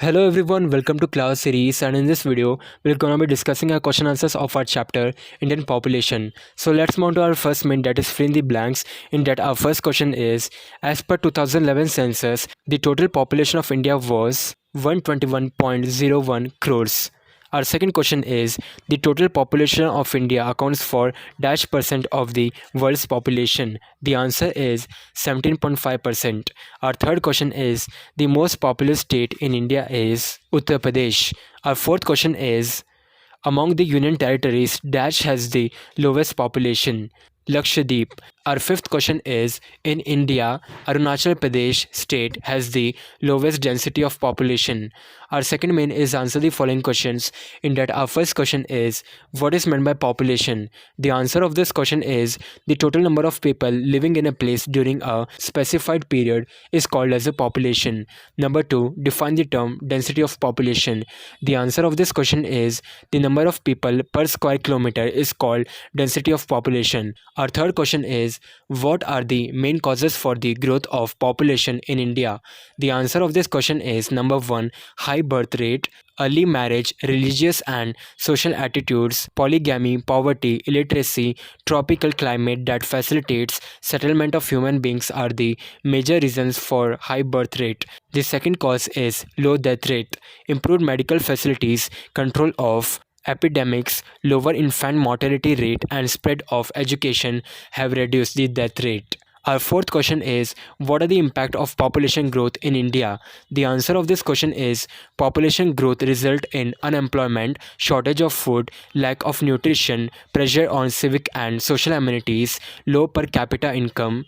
Hello everyone, welcome to class series, and in this video we're gonna be discussing our question answers of our chapter Indian population. So let's move on to our first main, that is fill in the blanks. In that our first question is, as per 2011 census, the total population of India was 121.01 crores. Our second question is, the total population of India accounts for dash percent of the world's population. The answer is 17.5%. Our third question is, the most populous state in India is Uttar Pradesh. Our fourth question is, among the union territories, dash has the lowest population. Lakshadweep. Our fifth question is, in India, Arunachal Pradesh state has the lowest density of population. Our second main is answer the following questions. In that our first question is, what is meant by population? The answer of this question is, the total number of people living in a place during a specified period is called as a population. Number 2, define the term density of population. The answer of this question is, the number of people per square kilometer is called density of population. Our third question is, what are the main causes for the growth of population in India? The answer of this question is, number 1, high birth rate, early marriage, religious and social attitudes, polygamy, poverty, illiteracy, tropical climate that facilitates settlement of human beings are the major reasons for high birth rate. The second cause is low death rate. Improved medical facilities, control of epidemics, lower infant mortality rate and spread of education have reduced the death rate. Our fourth question is, what are the impact of population growth in India? The answer of this question is, population growth result in unemployment, shortage of food, lack of nutrition, pressure on civic and social amenities, low per capita income,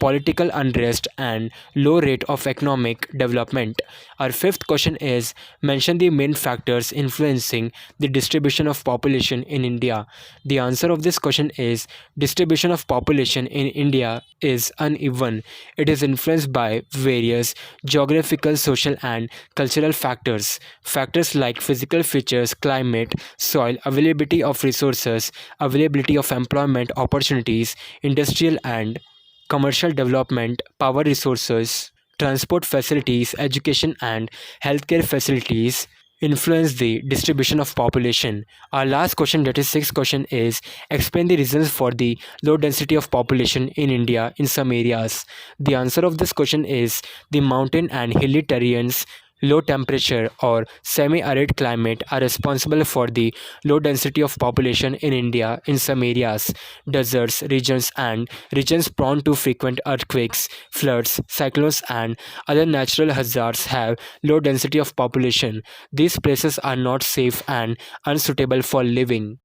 political unrest and low rate of economic development. Our fifth question is, mention the main factors influencing the distribution of population in India. The answer of this question is, distribution of population in India is uneven. It is influenced by various geographical, social and cultural factors. Factors like physical features, climate, soil, availability of resources, availability of employment opportunities, industrial and commercial development, power resources, transport facilities, education and healthcare facilities influence the distribution of population. Our last question, that is sixth question, is explain the reasons for the low density of population in India in some areas. The answer of this question is, the mountain and hilly terrains, low temperature or semi-arid climate are responsible for the low density of population in India in some areas. Deserts, regions and regions prone to frequent earthquakes, floods, cyclones and other natural hazards have low density of population. These places are not safe and unsuitable for living.